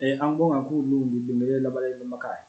Angibonga kakhulu ngibingelela abalali emakhaya.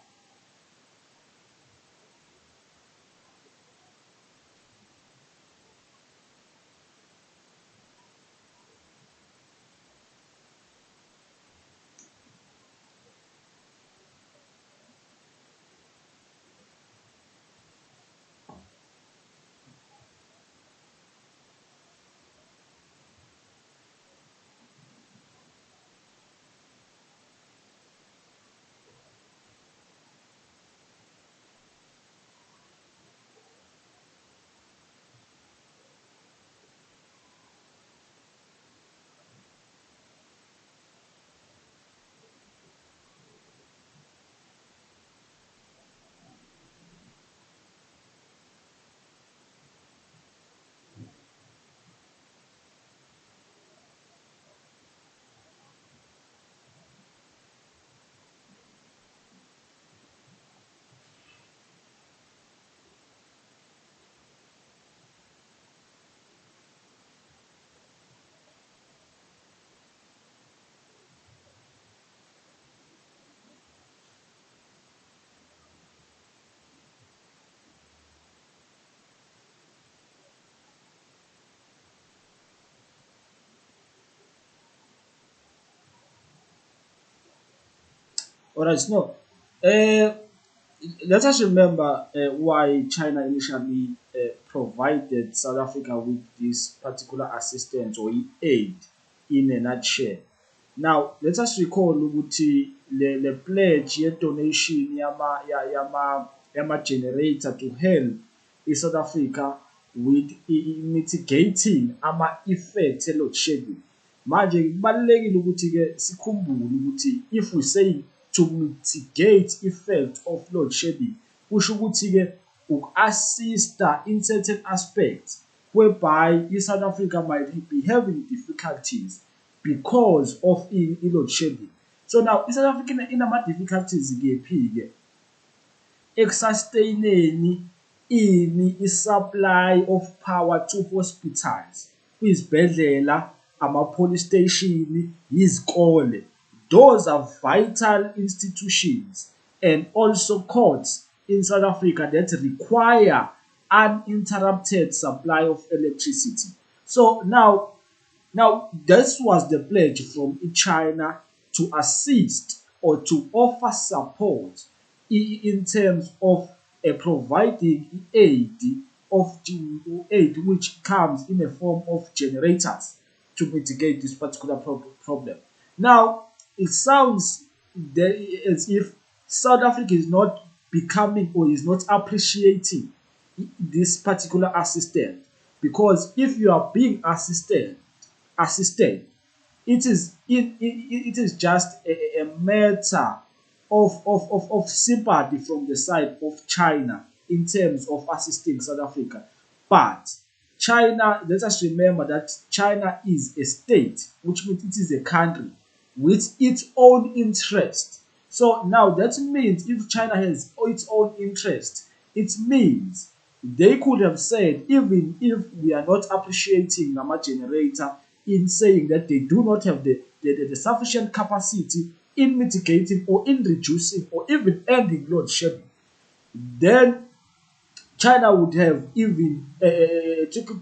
All right, no. Uh, Let us remember why China initially provided South Africa with this particular assistance or aid in a nutshell. Now, let us recall ukuthi le pledge ye donation yama generator to help South Africa with mitigating ama effects e load shedding. Manje kubalulekile ukuthi ke sikhumbule ukuthi if we say to mitigate effect of load shedding, kusho ukuthi ke uku-assista in certain aspects whereby South Africa might be having difficulties because of load shedding. So now South Africa inama-difficulties kephi-ke ekusustaineni i-supply of power to hospitals, izibhedlela, ama-police station, izikole. Those are vital institutions and also courts in South Africa that require uninterrupted supply of electricity. So now this was the pledge from China to assist or to offer support in terms of providing aid which comes in the form of generators to mitigate this particular problem. Now, it sounds as if South Africa is not becoming or is not appreciating this particular assistance, because if you are being assisted, it is just a matter of sympathy from the side of China in terms of assisting South Africa. But China, let us remember that China is a state, which means it is a country with its own interest. So now that means if China has its own interest, it means they could have said, even if we are not appreciating Nama generator, in saying that they do not have the sufficient capacity in mitigating or in reducing or even ending load shedding, then China would have even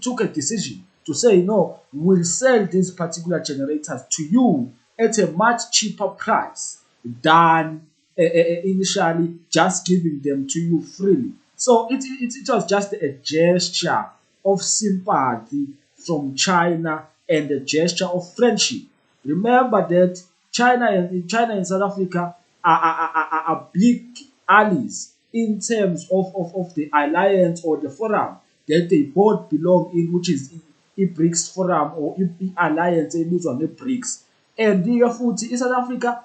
took a decision to say, no, we'll sell these particular generators to you at a much cheaper price than initially just giving them to you freely. So it was just a gesture of sympathy from China and a gesture of friendship. Remember that China and South Africa are big allies in terms of the alliance or the forum that they both belong in, which is i-BRICS forum or i-alliance ebizwa nge-BRICS. And here futhi South Africa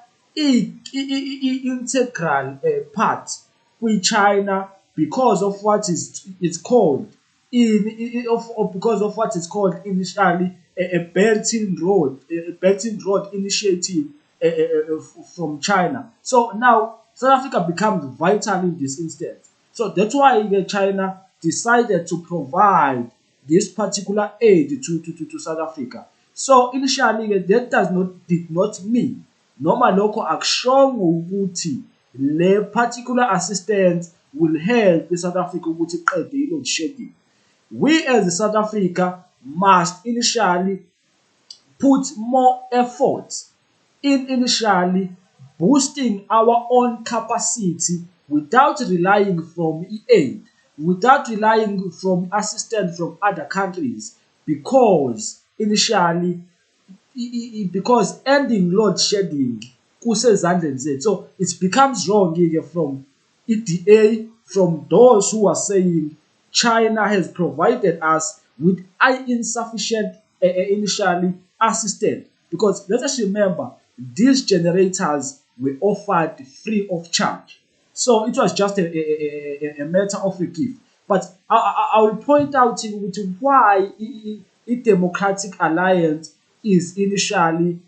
integral part with China because of what is it's called because of what is called initially a Belt and Road initiative from China. So now South Africa becomes vital in this instance. So that's why China decided to provide this particular aid to South Africa. So initially, that did not mean noma lokho akushongo ukuthi le particular assistance will help iSouth Africa ukuthi iqede i-load shedding. We as South Africa must initially put more effort in initially boosting our own capacity without relying from aid, without relying from assistance from other countries, because initially because ending load shedding kusezandleni zethu. So it becomes wrong from EDA, from those who are saying China has provided us with insufficient initially assistance, because let us remember these generators were offered free of charge. So it was just a matter of a gift. But I will point out why the Democratic Alliance is initially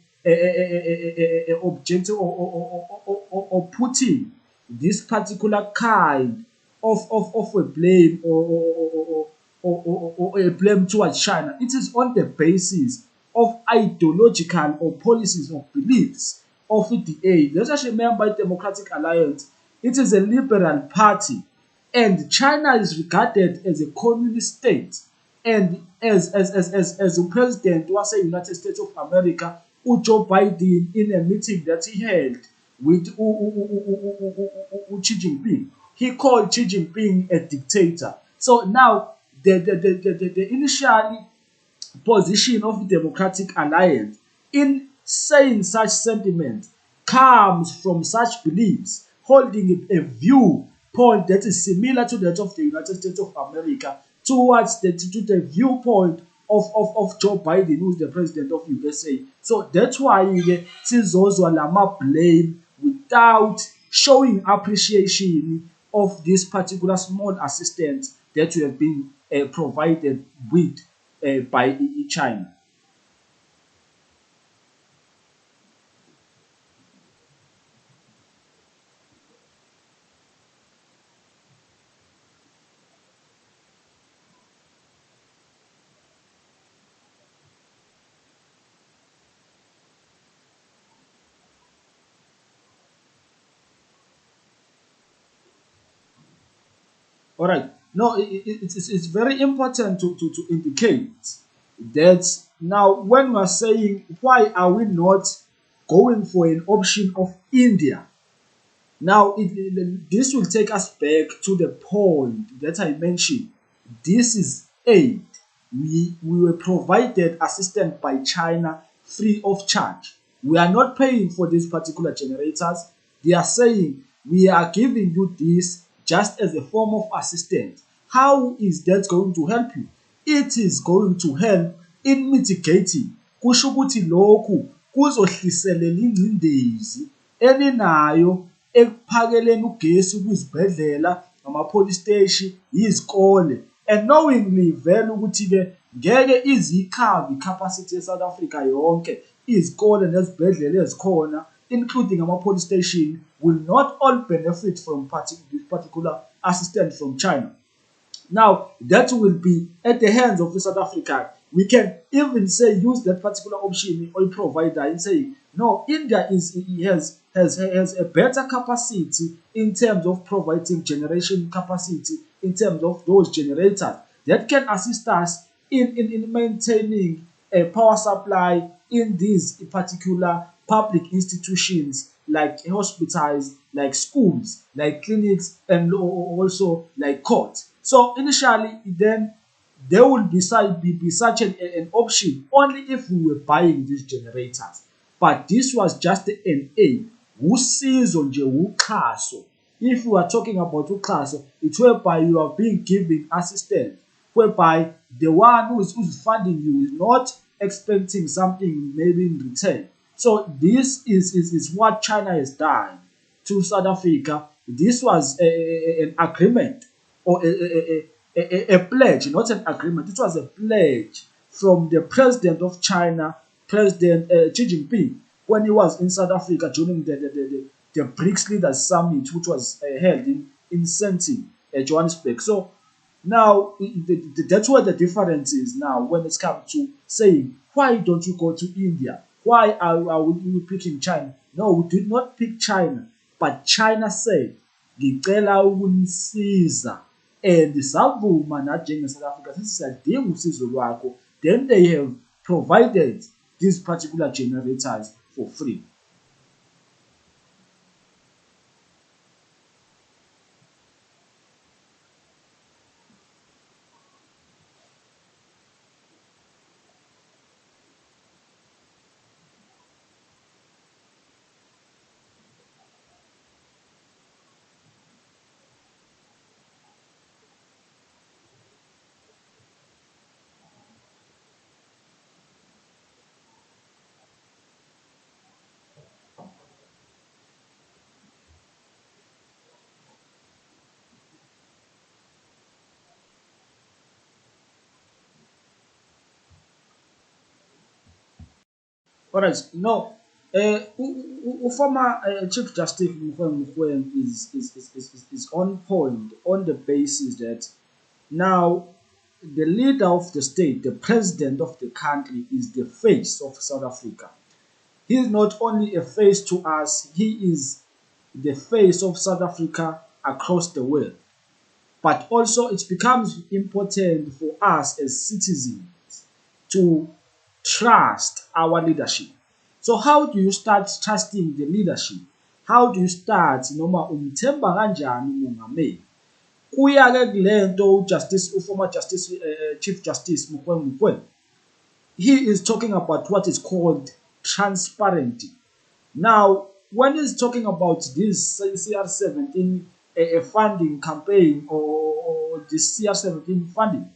objective or putting this particular kind of a blame or a blame towards China. It is on the basis of ideological or policies or beliefs of the aid. Let us remember the Democratic Alliance, it is a liberal party, and China is regarded as a communist state. And as the president was the United States of America, Joe Biden, in a meeting that he held with Xi Jinping, he called Xi Jinping a dictator. So now the initial position of the Democratic Alliance in saying such sentiment comes from such beliefs, holding a viewpoint that is similar to that of the United States of America towards the viewpoint of Joe Biden, who is the president of USA. So that's why sizozwa lama blame without showing appreciation of this particular small assistance that we have been provided with by China. All right. No, it's very important to indicate that now when we're saying why are we not going for an option of India? Now, this will take us back to the point that I mentioned. This is aid. We were provided assistance by China free of charge. We are not paying for these particular generators. They are saying we are giving you this just as a form of assistance. How is that going to help you? It is going to help in mitigating. Kusho ukuthi lokhu kuzohliselela ingcindezi eninayo ekuphakeleni ugesi kwizibhedlela, ama-police station, izikole, and knowingly vele ukuthi ke ngeke izikhave i-capacity eSouth Africa yonke, izikole nezibhedlela ezikhona, including ama-police station, will not all benefit from this particular assistance from China. Now, that will be at the hands of the South Africa. We can even say use that particular option oil provider and say, no, India has a better capacity in terms of providing generation capacity, in terms of those generators that can assist us in maintaining a power supply in these particular public institutions like hospitals, like schools, like clinics, and also like courts. So initially, then there will be such an option only if we were buying these generators. But this was just an aid. Usizo nje, uxhaso. If we are talking about uxhaso, it's whereby you are being given assistance, whereby the one who's funding you is not expecting something maybe in return. So this is what China has done to South Africa. This was an agreement or a pledge, not an agreement. It was a pledge from the president of China, President Xi Jinping, when he was in South Africa during the BRICS Leaders Summit, which was held in Sandton, Johannesburg. So now that's where the difference is now when it's come to saying, why don't you go to India? why are we picking China? No, we did not pick China, but China said, ngicela ukunisiza, and savuma nathi South Africa sithi siyadinga usizo lwakho. Then they have provided these particular generators for free. All right, no, former Chief Justice Mogoeng is on point on the basis that now the leader of the state, the president of the country, is the face of South Africa. He is not only a face to us, he is the face of South Africa across the world. But also, it becomes important for us as citizens to trust our leadership. So how do you start trusting the leadership? How do you start noma umthemba kanjani umongameli? Kuya-ke kulento former Justice Chief Justice Mogoeng, he is talking about what is called transparency. Now, when he's talking about this CR17 funding campaign or this CR17 funding,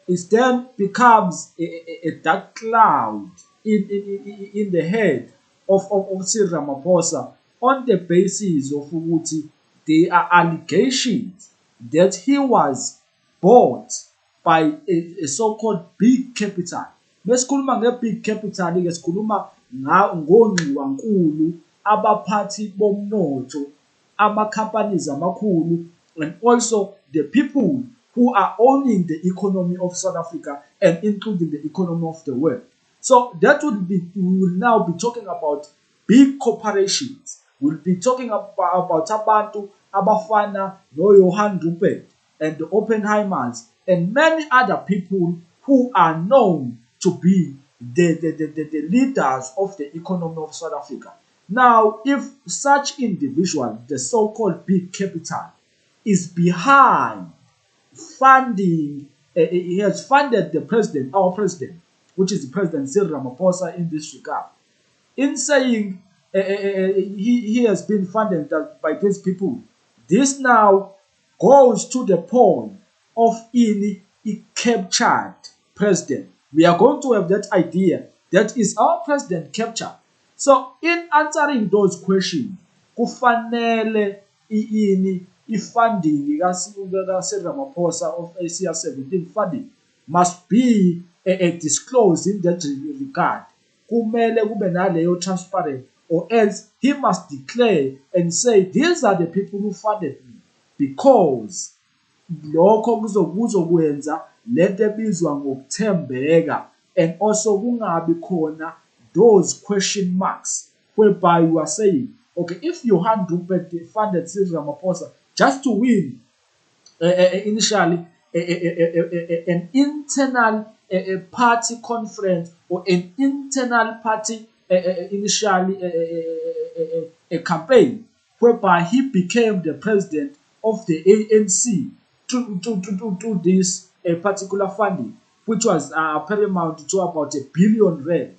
it then becomes a dark cloud in the head of Cyril Ramaphosa on the basis of ukuthi there are allegations that he was bought by a so-called big capital. Mesikhuluma nge-big capital-ke sikhuluma ngongxiwankulu, abaphathi bomnotho, ama-companies amakhulu, and also the people who are owning the economy of South Africa and including the economy of the world. So that we will now be talking about big corporations. We'll be talking about abantu abafana no-Johan Rupert and the Oppenheimers and many other people who are known to be the leaders of the economy of South Africa. Now, if such individual, the so-called big capital, is behind funding, he has funded the president, our president, which is the President Cyril Ramaphosa in this regard, in saying he has been funded by these people. This now goes to the point of a captured president. We are going to have that idea that is our president captured. So in answering those questions, kufanele funding ka-Cyril Ramaphosa of ACR17 funding must be disclosed in that regard. Kumele kube naleyo transparent, or else he must declare and say these are the people who funded me, because lokho kuzokwenza lento ebizwa ngokuthembeka, and also kungabi khona those question marks whereby you are saying, okay, if Johan Rupert funded Cyril Ramaphosa just to win initially an internal party conference or an internal party initially a campaign whereby he became the president of the ANC to this particular funding, which was paramount to about R1 billion,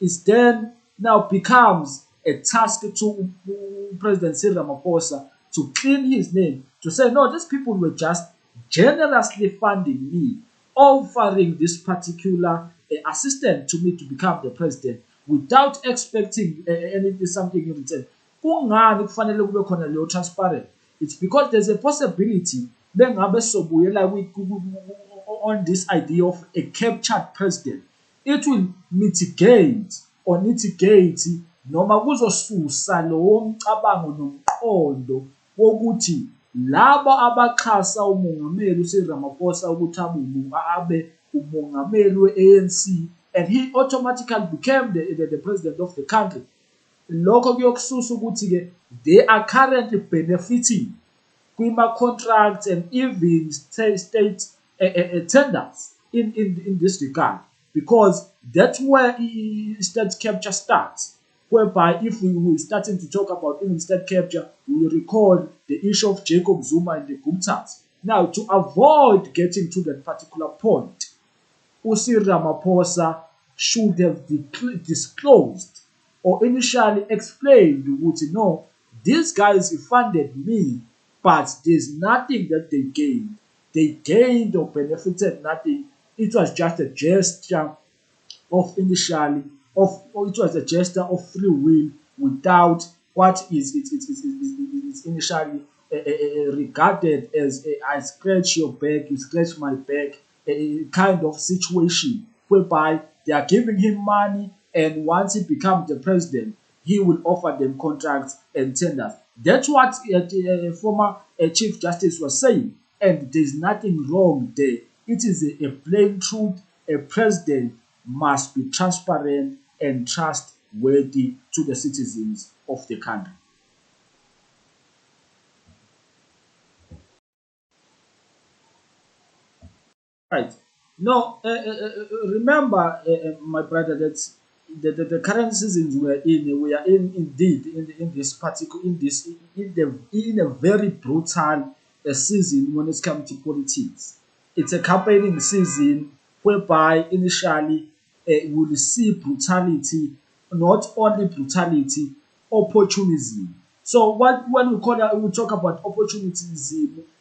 is then now becomes a task to President Cyril Ramaphosa to clean his name, to say, no, these people were just generously funding me, offering this particular assistant to me to become the president without expecting anything, something in return. Kungani kufanele kube khona leyo transparent? It's because there's a possibility bengabe sobuyela on this idea of a captured president. It will mitigate or mitigate noma kuzosusa lowo mcabango nomqondo wokuthi laba abaxhasa umongameli uCyril Ramaphosa ukuthi abe umongameli we-ANC and he automatically became the president of the country. Lokho kuyokususa ukuthi-ke they are currently benefiting kwima-contracts and even state tenders in this regard, because that's where state capture starts. Whereby, if we were starting to talk about even state capture, we will recall the issue of Jacob Zuma and the Guptas. Now, to avoid getting to that particular point, Usi Ramaphosa should have disclosed or initially explained, would no, these guys funded me, but there's nothing that they gained. They gained or benefited nothing. It was just a gesture of initially of, or it was a gesture of free will without what is initially regarded as I scratch your back, you scratch my back, a kind of situation whereby they are giving him money, and once he becomes the president, he will offer them contracts and tenders. That's what former Chief Justice was saying, and there's nothing wrong there. It is a plain truth. A president must be transparent and trustworthy to the citizens of the country. Right. No, remember, my brother, that the current seasons we are in indeed in this particular in a very brutal season when it comes to politics. It's a campaigning season whereby initially we will see brutality, not only brutality, opportunism. So what when we talk about opportunism,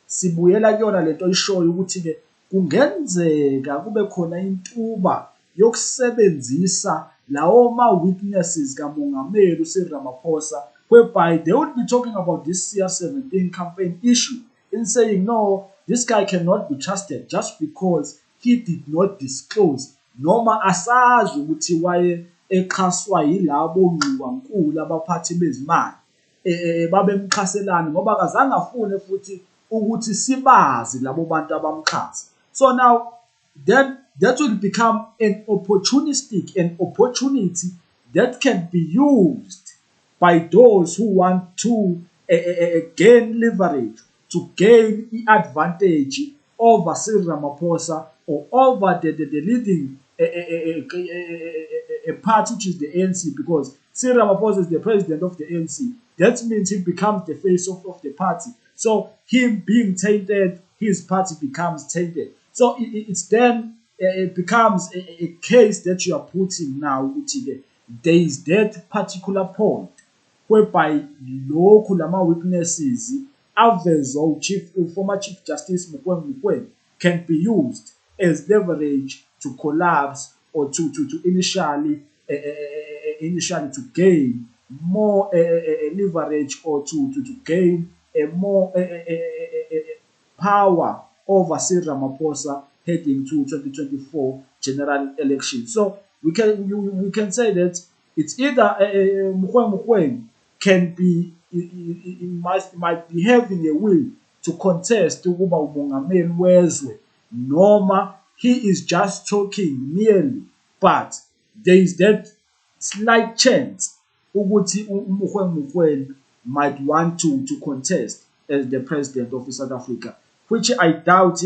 sibuyela kuyona lento oyishoyo ukuthi-ke kungenzeka kube khona intuba yokusebenzisa lawo ma-weaknesses kamongameli uCyril Ramaphosa, whereby they would be talking about this CR17 campaign issue in saying, no, this guy cannot be trusted just because he did not disclose, noma asazi ukuthi waye exhaswa yilabo ngxuwankulu abaphathi bezimali babemxhaselana ngoba akazange afune futhi ukuthi sibazi labo bantu abamxhasa. So now then that will become an opportunity that can be used by those who want to gain leverage, to gain advantage over Cyril Ramaphosa or over the leading a party which is the ANC, because Cyril Ramaphosa is the president of the ANC. That means he becomes the face of the party. So him being tainted, his party becomes tainted. So it's then it becomes a case that you are putting now, which there is that particular point whereby lokhu lama weaknesses avezwa former Chief Justice Mukwege can be used as leverage to collapse or to initially to gain more leverage or to gain a more power over Cyril Ramaphosa heading to 2024 general election. So we can say that it's either Mukwege can be might be having a will to contest ukuba umongameli wezwe, noma he is just talking merely, but there is that slight chance ukuthi Mukwege might want to contest as the president of South Africa, which I doubt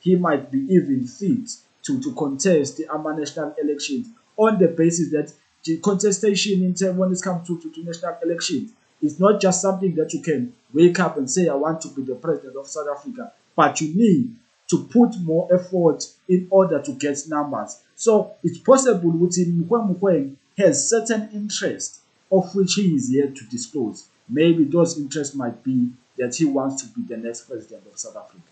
he might be even fit to contest the national elections, on the basis that the contestation in terms when it comes to national elections is not just something that you can wake up and say I want to be the president of South Africa, but you need to put more effort in order to get numbers. So it's possible Mukwege has certain interests of which he is yet to disclose. Maybe those interests might be that he wants to be the next president of South Africa.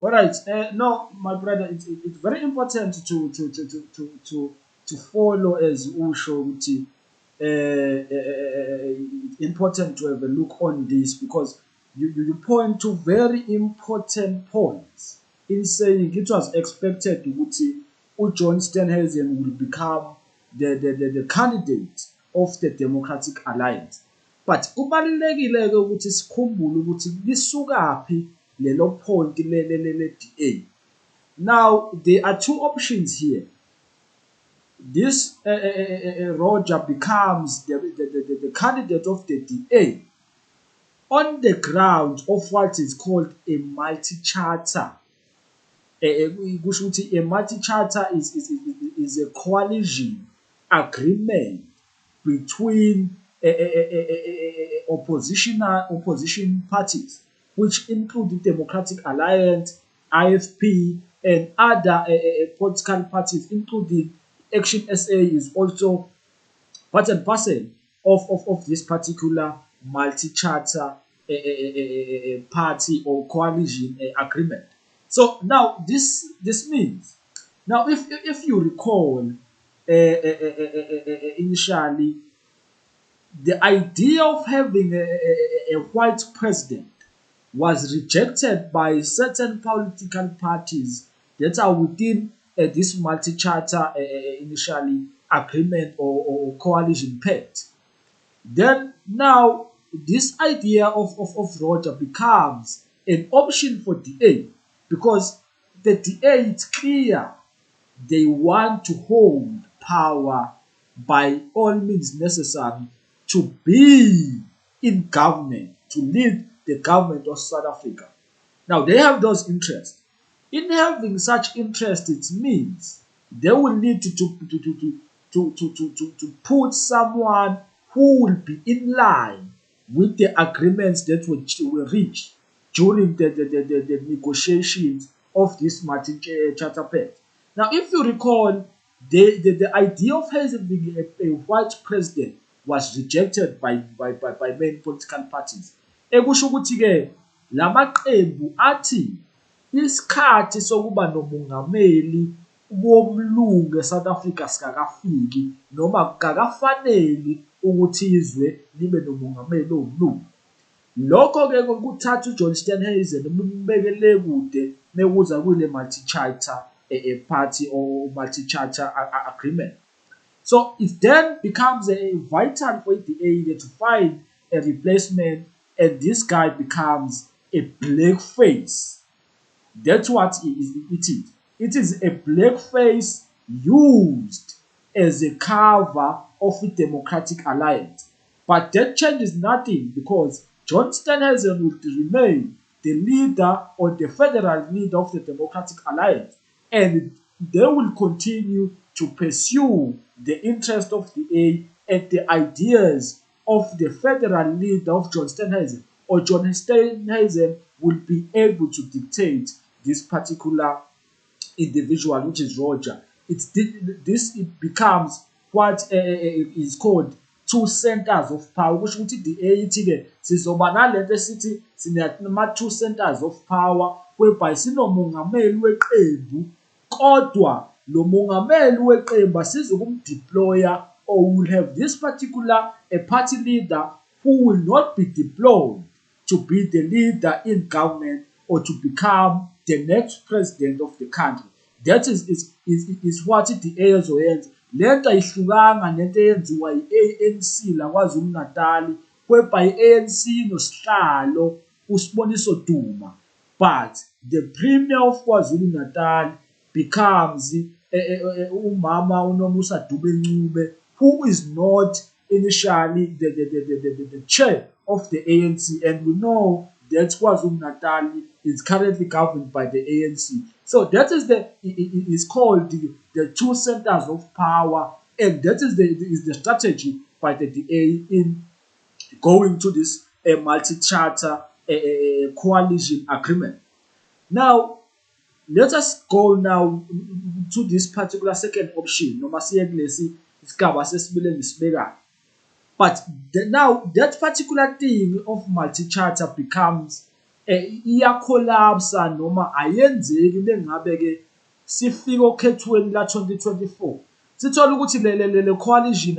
All right. No, my brother, it's very important to follow as Usho. It's important to have a look on this because you point to very important points in saying it was expected ukuthi John Steenhuisen will become the candidate of the Democratic Alliance. But kubalulekile-ke ukuthi sikhumbule ukuthi lisukaphi lelo point le-DA. Now there are two options here. This Roger becomes the candidate of the DA on the ground of what is called a multi-charter. Kusho ukuthi a multi-charter is a coalition agreement between opposition parties, which include the Democratic Alliance, IFP, and other political parties, including Action SA, is also part and parcel of this particular multi-charter party or coalition agreement. So now this means now if you recall initially the idea of having a white president was rejected by certain political parties that are within this multi-charter initially agreement or coalition pact. Then now this idea of Roger becomes an option for DA because the DA, it's clear they want to hold power by all means necessary to be in government, to lead the government of South Africa. Now they have those interests. In having such interest, it means they will need to put someone who will be in line with the agreements that were reached during the negotiations of this multi-charter pact. Now, if you recall, the idea of having a white president was rejected by many political parties. Ekusho ukuthi-ke la maqembu athi isikhathi sokuba nomongameli womlungu eSouth Africa sikakafiki noma kukakafaneli ukuthi izwe libe nomongameli owumlungu. Lokho-ke kuthatha uJohn Steenhuisen umbekele kude mekuza kule multi-charter party or multi-charter agreement. So it then becomes a vital for the DA to find a replacement, and this guy becomes a black face. That's what it is. It is a blackface used as a cover of the Democratic Alliance. But that changes nothing because John Steenhuisen will remain the leader or the federal leader of the Democratic Alliance, and they will continue to pursue the interest of the A and the ideas of the federal leader of John Steenhuisen, or John Steenhuisen will be able to dictate this particular individual, which is Roger. It becomes what is called two centers of power, which the A sizoba nalento esithi sinama two centers of power whereby sinomongameli weqembu kodwa lo mongameli weqembu sizokumdeploya, or will have this particular a party leader who will not be deployed to be the leader in government or to become the next president of the country. That is what the ezoyenza. Lento ayihlukanga nento eyenziwa yi-ANC la KwaZulu Natal, whereby i-ANC nosihlalo uSiboniso Duma, but the premier of KwaZulu Natal becomes umama uNomusa Dube-Ncube, who is not initially the chair of the ANC, and we know that KwaZulu Natal is currently governed by the ANC. So that is called the two centers of power, and that is the strategy by the DA in going to this multi-charter coalition agreement. Now, let us go now to this particular second option. Noma siye kulesi isigaba sesibili nisibekayo. But now that particular thing of multi-charter becomes iyakolapsa noma ayenzeki lengabe ke sifika okhethweni la 2024 sithola ukuthi le coalition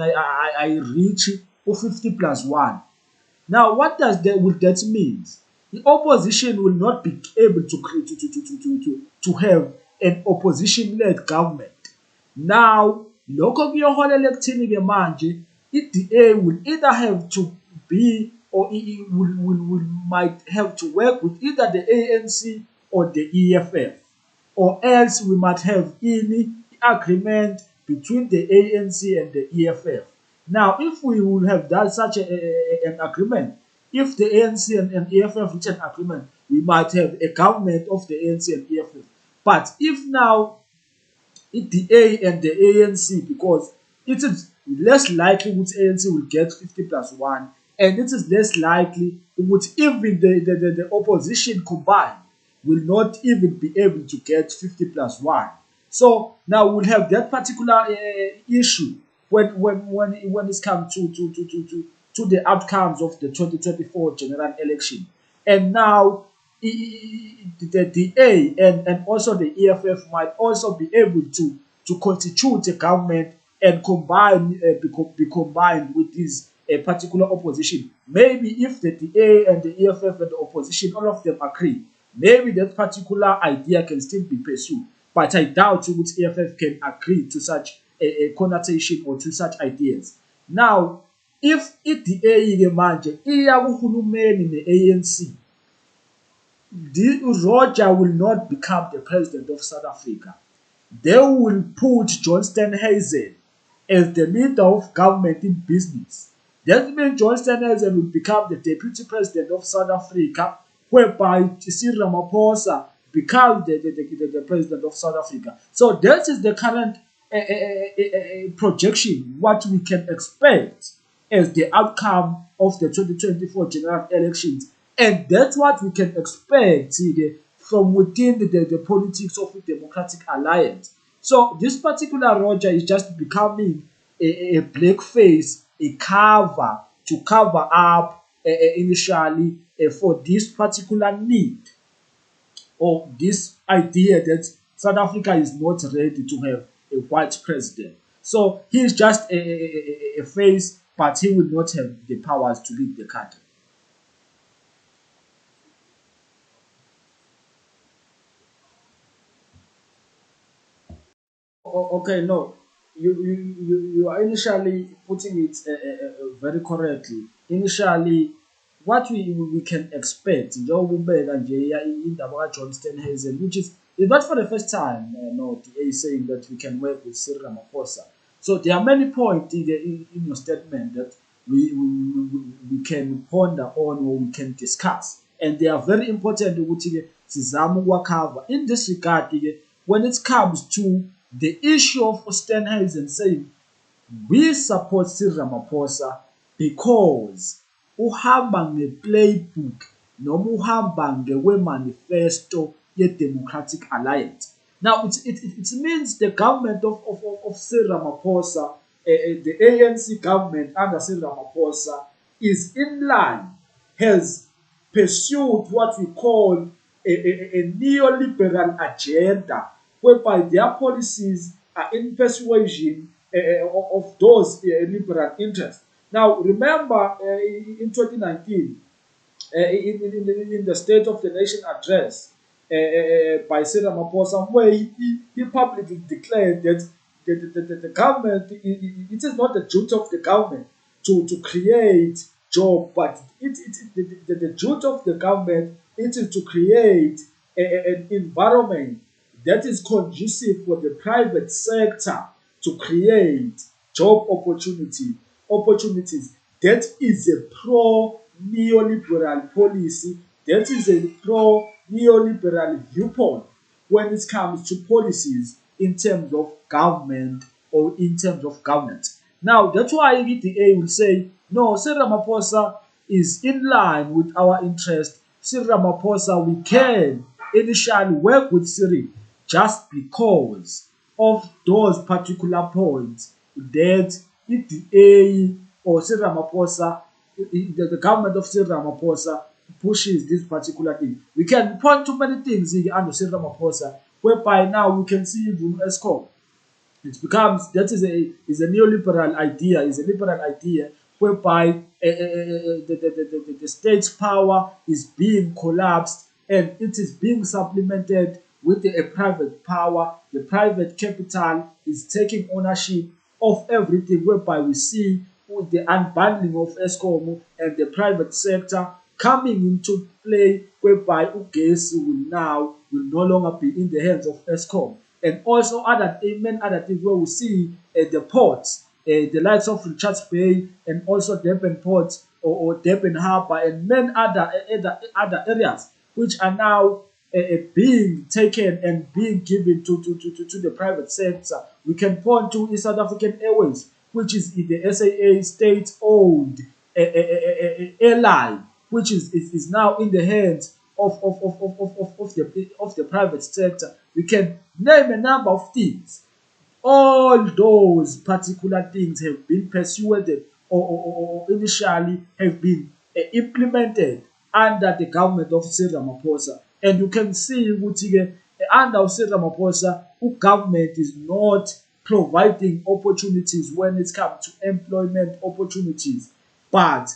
ayireach u-50 plus 1. Now, what does will that mean? The opposition will not be able to have an opposition-led government. Now, lokho kuyoholela ekuthini-ke manje i-DA will either have to be or it might have to work with either the ANC or the EFF, or else we might have any agreement between the ANC and the EFF. Now, if we will have done such an agreement, if the ANC and EFF reach an agreement, we might have a government of the ANC and EFF. But if now the A and the ANC, because it is less likely which ANC will get 50 plus 1, and it is less likely which even the opposition combined will not even be able to get 50 plus 1. So now we'll have that particular issue when it's come to the outcomes of the 2024 general election. And now the A and also the EFF might also be able to constitute a government and be combined with this particular opposition. Maybe if the DA and the EFF and the opposition, all of them agree, maybe that particular idea can still be pursued. But I doubt which EFF can agree to such a connotation or to such ideas. Now, if i-DA manje iya kuhulumeni ne-ANC, Roger will not become the president of South Africa. They will put John Steenhuisen as the leader of government in business. That means John Steenhuisen will become the deputy president of South Africa, whereby Cyril Ramaphosa becomes the president of South Africa. So that is the current projection, what we can expect as the outcome of the 2024 general elections. And that's what we can expect from within the politics of the Democratic Alliance. So this particular Roger is just becoming a blackface, a cover to cover up initially for this particular need or this idea that South Africa is not ready to have a white president. So he's just a face, but he will not have the powers to lead the country. Okay, no, you are initially putting it very correctly. Initially, what we can expect, njengoba nje indaba John Steenhuisen, which is not for the first time, no, the A saying that we can work with Cyril Ramaphosa. So there are many points in your statement that we can ponder on or we can discuss, and they are very important ukuthi sizame ukuwakava. In this regard, when it comes to the issue of Steenhuisen saying we support Cyril Ramaphosa because uhamba nge-playbook noma uhamba ngewe-manifesto ye-Democratic Alliance. Now, it means the government of Cyril Ramaphosa, the ANC government under Cyril Ramaphosa, is in line, has pursued what we call a neoliberal agenda, whereby their policies are in persuasion of those liberal interests. Now, remember in 2019, in the State of the Nation address by Cyril Ramaphosa, where he publicly declared that the government, it is not the duty of the government to create jobs, but the duty of the government it is to create an environment that is conducive for the private sector to create job opportunities. That is a pro-neoliberal policy. That is a pro-neoliberal viewpoint when it comes to policies in terms of government or in terms of governance. Now, that's why the A will say, no, Cyril Ramaphosa is in line with our interest. Cyril Ramaphosa, we can initially work with Cyril just because of those particular points that the A or Cyril Ramaphosa, the government of Cyril Ramaphosa pushes this particular thing. We can point to many things in under Cyril Ramaphosa, whereby now we can see even ESCOM. It becomes that is a neoliberal idea, is a liberal idea whereby the state's power is being collapsed and it is being supplemented with a private power. The private capital is taking ownership of everything, whereby we see with the unbundling of ESCOM and the private sector coming into play, whereby ugesi will no longer be in the hands of ESCOM. And also many other things where we see the ports, the likes of Richards Bay and also Durban Port or Durban Harbour and many other areas which are now being taken and being given to the private sector. We can point to South African Airways, which is the SAA state-owned airline, which is now in the hands of the private sector. We can name a number of things. All those particular things have been persuaded or initially have been implemented under the government of Cyril Ramaphosa. And you can see ukuthi under Cyril Ramaphosa, government is not providing opportunities when it comes to employment opportunities, but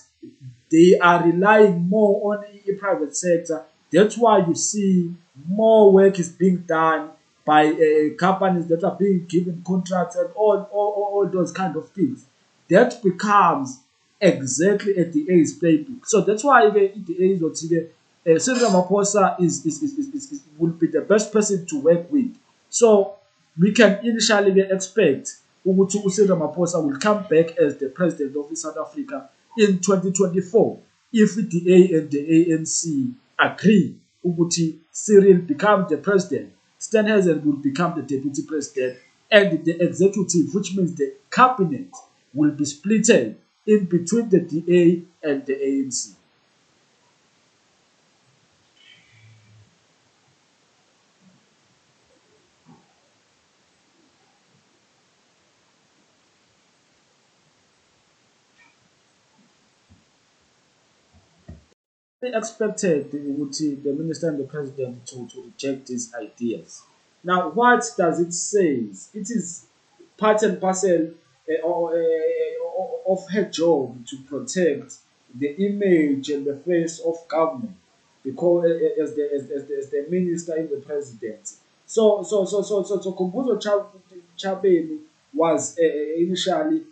they are relying more on the private sector. That's why you see more work is being done by companies that are being given contracts and all those kind of things. That becomes exactly at the A's playbook. So that's why the A's or Cyril Ramaphosa will be the best person to work with. So we can initially expect ukuthi Cyril Ramaphosa will come back as the president of South Africa in 2024 if the A and the ANC agree ukuthi Cyril becomes the president, Steenhuisen will become the deputy president, and the executive, which means the cabinet, will be splitted in between the DA and the ANC. They expected the minister and the president to reject these ideas. Now, what does it say? It is part and parcel of her job to protect the image and the face of government because as the minister in the presidency. So Kumbuzo Chabeni was initially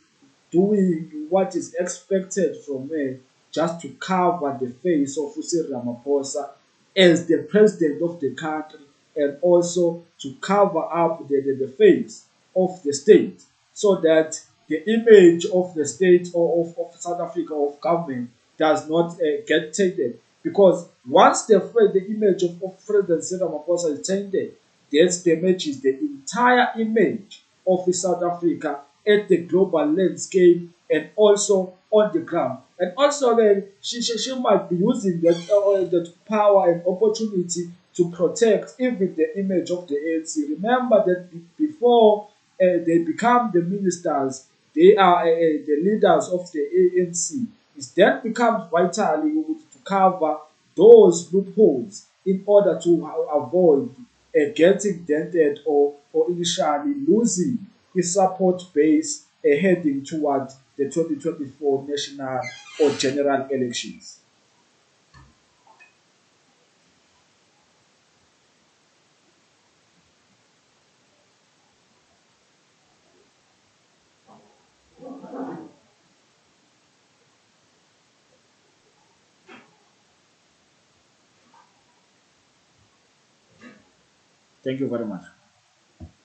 doing what is expected from her just to cover the face of Cyril Ramaphosa as the president of the country and also to cover up the face of the state so that the image of the state or of South Africa of government does not get tainted. Because once the image of President Cyril Ramaphosa is tainted, that damages the entire image of South Africa at the global landscape and also on the ground. And also then she might be using that power and opportunity to protect even the image of the ANC. Remember that before they become the ministers, they are the leaders of the ANC. It then becomes vital to cover those loopholes in order to avoid getting dented or initially losing its support base heading toward the 2024 national or general elections. Thank you very much.